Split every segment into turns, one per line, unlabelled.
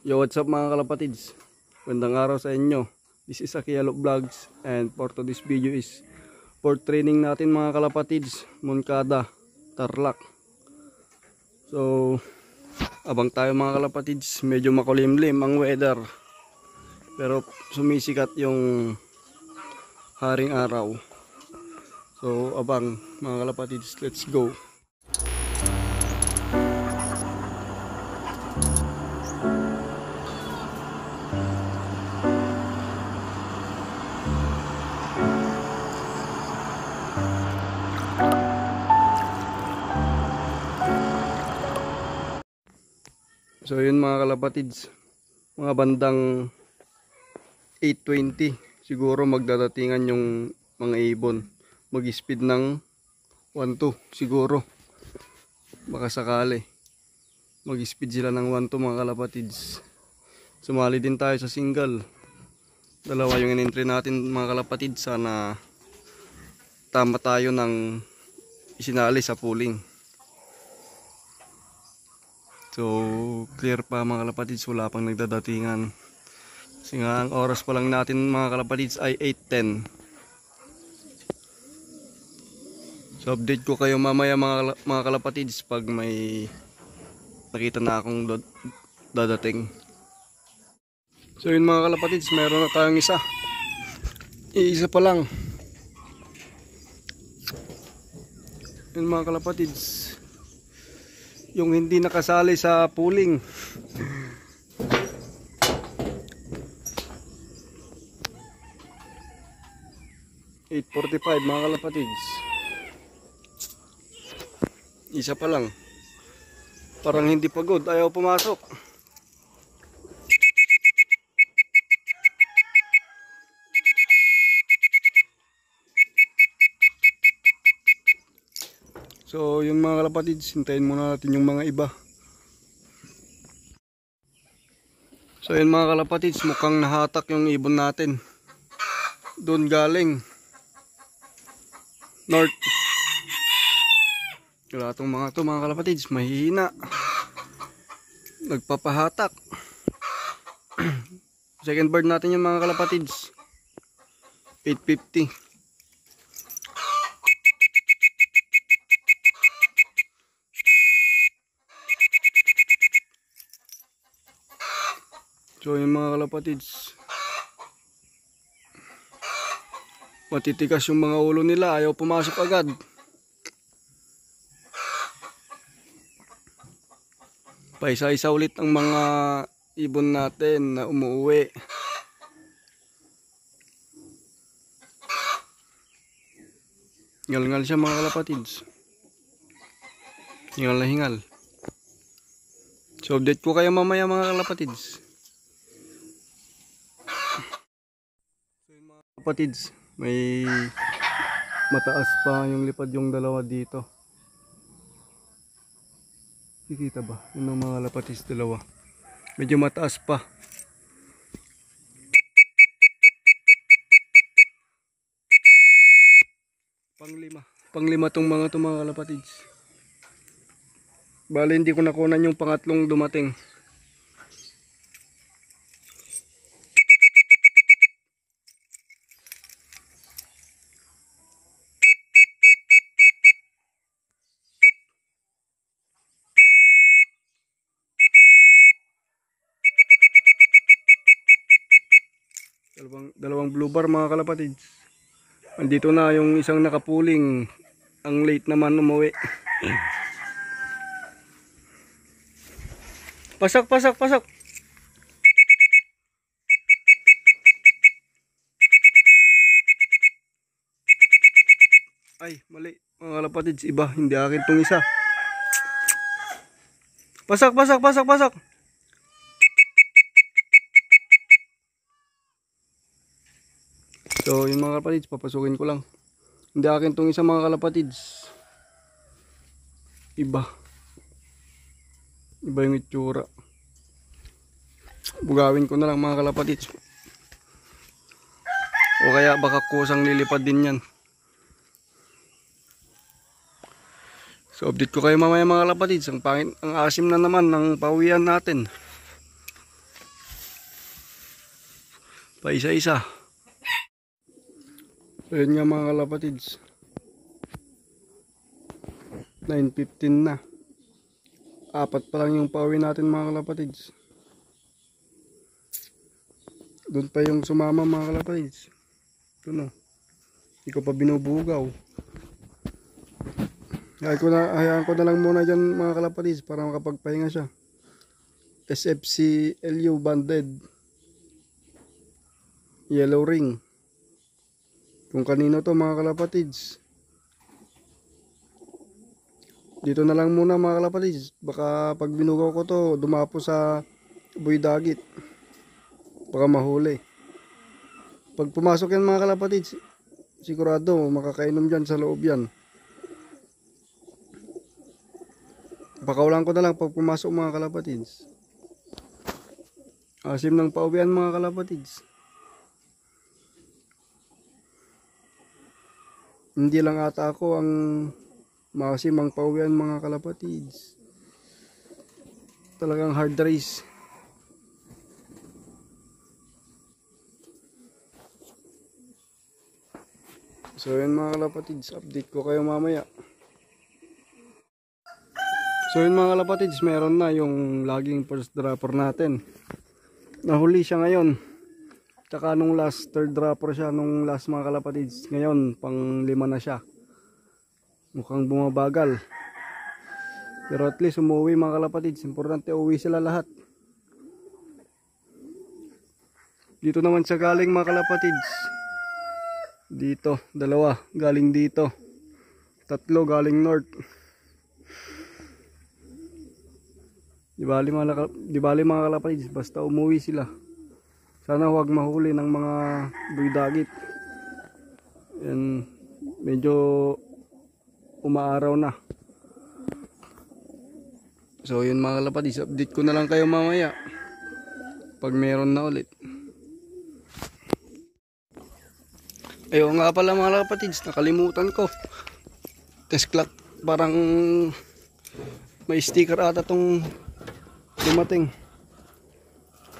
Yo, what's up mga kalapatids? Magandang araw sa inyo. This is Akialo Vlogs, and for today's video is for training natin mga kalapatids, Moncada, Tarlac. So, abang tayo mga kalapatids, medyo makulimlim ang weather. Pero sumisikat yung haring araw. So, abang mga kalapatids, let's go. So yun mga kalapatids, mga bandang 8:20 siguro magdadatingan yung mga ibon. Mag-speed ng 1-2 siguro, baka sakali mag-speed sila ng 1-2 mga kalapatids. Sumali din tayo sa single, dalawa yung in-entry natin mga kalapatids. Sana tama tayo ng isinali sa pooling. So clear pa mga kalapatids, wala pang nagdadatingan. Kasi nga ang oras pa lang natin mga kalapatids ay 8:10. So update ko kayo mamaya mga kalapatids pag may nakita na akong dadating. So yun mga kalapatids, meron na tayong isa pa lang. Yun mga kalapatids, yung hindi nakasali sa pooling. (8:45) mga kalapatids, isa pa lang, parang hindi pagod, ayaw pumasok. So yung mga kalapatids, hintayin muna natin yung mga iba. So yun mga kalapatids, mukhang nahatak yung ibon natin. Doon galing north. Wala itong mga to mga kalapatids, mahihina, nagpapahatak. Second bird natin yung mga kalapatids, 8:50. So yung mga kalapatids, matitigas yung mga ulo nila, ayaw pumasok agad. Paisa-isa ulit ang mga ibon natin na umuwi. Hingal-hingal siya mga kalapatids, hingal na hingal. So update ko kayo mamaya mga kalapatids. So yung mga kalapatids, may mataas pa yung lipad yung dalawa dito. Kikita ba? Yung mga kalapatids dalawa, medyo mataas pa. Panglima tong mga kalapatids. Bale hindi ko nakunan yung pangatlong dumating. Dalawang blue bar mga kalapatids. Andito na yung isang nakapuling. Ang late naman umuwi. Pasok. Ay, mali mga kalapatids, iba, hindi akin tong isa. Pasok. So yung mga kalapatids, papasukin ko lang. Hindi akin tong isa mga kalapatids. Iba yung itsura. Bugawin ko na lang mga kalapatids. O kaya baka kusang lilipad din yan. So update ko kayo mamaya mga kalapatids. Ang asim na naman ng pawian natin. Pa isa-isa. So yun nga mga kalapatids, 9:15 na. Apat pa lang yung pauwi natin mga kalapatids. Doon pa yung sumama mga kalapatids. Doon o. Hindi ko pa binubugaw. Hayaan ko na lang muna dyan mga kalapatids para makapagpahinga siya. SFC LU banded. Yellow ring. Kung kanino to mga kalapatids. Dito na lang muna mga kalapatids. Baka pag binugaw ko to, dumapo sa buhay dagit. Baka mahuli. Pag pumasok yan mga kalapatids, sigurado makakainom dyan sa loob yan. Pakawalan ko na lang pag pumasok mga kalapatids. Asim ng pauwian mga kalapatids. Hindi lang ata ako ang maasim ang pauwian mga kalapatids. Talagang hard race. So yun mga kalapatids, update ko kayo mamaya. So yun mga kalapatids, meron na yung laging first dropper natin. Nahuli siya ngayon. Tsaka nung last third dropper siya, nung last mga kalapatids. Ngayon pang 5 na siya. Mukhang bumabagal. Pero at least umuwi mga kalapatids. Importante uwi sila lahat. Dito naman siya galing mga kalapatids. Dito, 2 galing dito. 3 galing north. Di bali mga kalapatids, basta umuwi sila. Sana huwag mahuli ng mga buydagit. Yan, medyo umaaraw na. So yun mga kalapatids, update ko na lang kayo mamaya pag meron na ulit. Ayun nga pala mga kalapatids, nakalimutan ko. Test clock, parang may sticker ata tong dumating.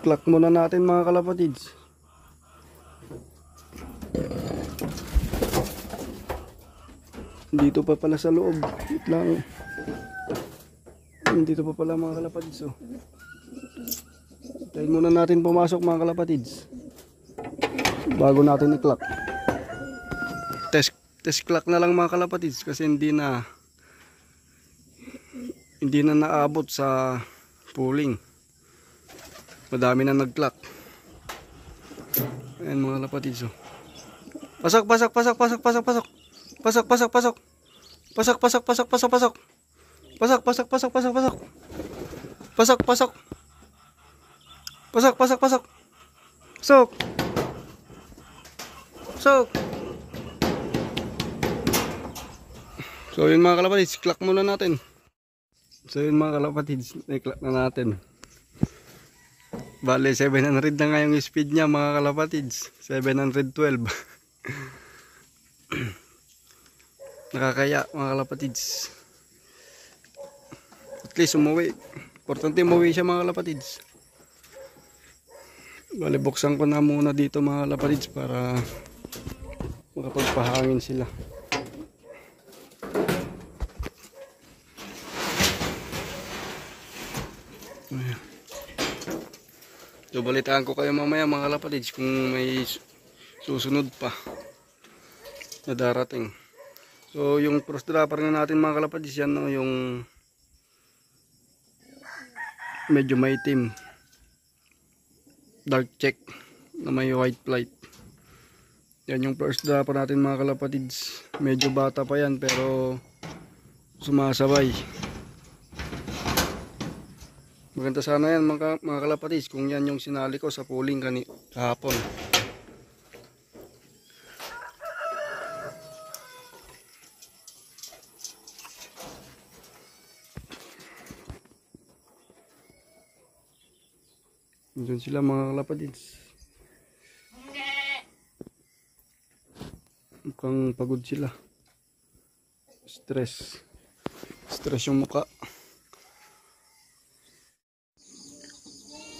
Clock muna natin mga kalapatids. Dito pa pala sa loob. Wait lang. Dito pa pala mga kalapatids. Oh. Tayo muna natin pumasok mga kalapatids bago natin i-clock. Test clock na lang mga kalapatids kasi hindi na naabot sa pooling. Madami na nag-clock. Ayan mga kalapatids. Oh. Pasok. Pasok. Pasok. So yun mga kalapatids, clock muna natin. So yun mga kalapatids, i-clock na natin. Bale 700 na nga yung speed niya mga kalapatids. 712. Nakakaya mga kalapatids. At least umuwi. Importante umuwi siya mga kalapatids. Bale buksan ko na muna dito mga kalapatids para makapagpahangin sila. So balitaan ko kayo mamaya mga kalapatids kung may susunod pa na darating. So yung first dropper na natin mga kalapatids, yan no, yung medyo maitim, dark check na may white plate. Yan yung first dropper natin mga kalapatids. Medyo bata pa yan pero sumasabay. Maganda sana yan mga kalapatids kung yan yung sinali ko sa pooling kahapon. Doon sila mga kalapatids. Mukhang pagod sila. Stress yung mukha.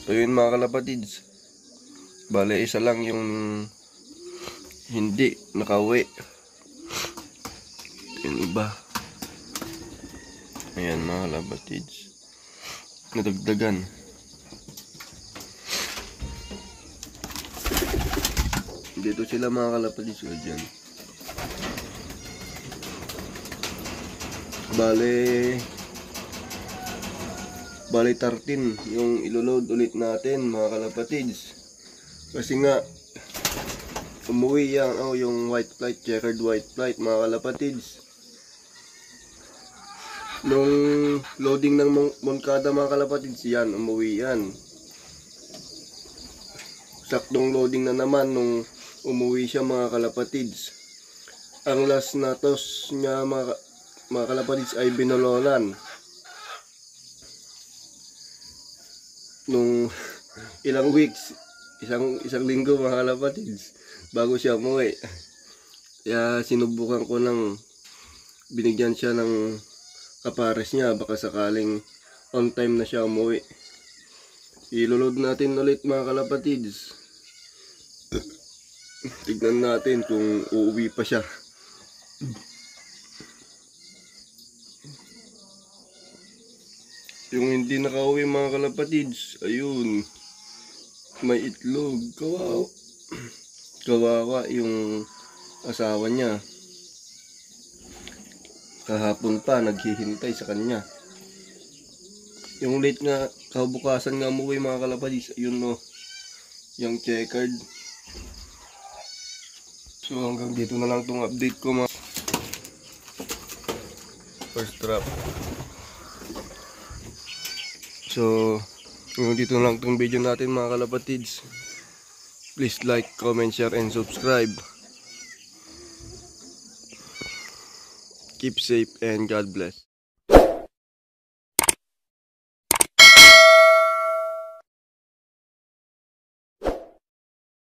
So yun mga kalapatids, Bale, isa lang yung hindi nakauwi. Yung iba. Ayan mga kalapatids. Nadagdagan. Dito sila mga kalapatids ko dyan. Bale 13 yung iloload ulit natin mga kalapatids. Kasi nga umuwi yung white flight, checkered white flight mga kalapatids. Nung loading ng Moncada mga kalapatids, yan, umuwi yan. Saktong loading na naman nung umuwi siya mga kalapatids. Ang last na toss niya mga kalapatids ay Binalonan. Nung ilang weeks, isang linggo mga kalapatids, bago siya umuwi. Kaya sinubukan ko ng binigyan siya ng kapares niya, baka sakaling on time na siya umuwi. Iloload natin ulit mga kalapatids. Tignan natin kung uuwi pa siya. Yung hindi nakauwi mga kalapatids, ayun, may itlog. Kawawa yung asawa niya. Kahapon pa naghihintay sa kanya. Yung late nga, kabukasan nga umuwi mga kalapatids, ayun no, yung checkered. So hanggang dito na lang tong update ko mga first drop. So hanggang dito na lang tong video natin mga kalapatids. Please like, comment, share, and subscribe. Keep safe and God bless.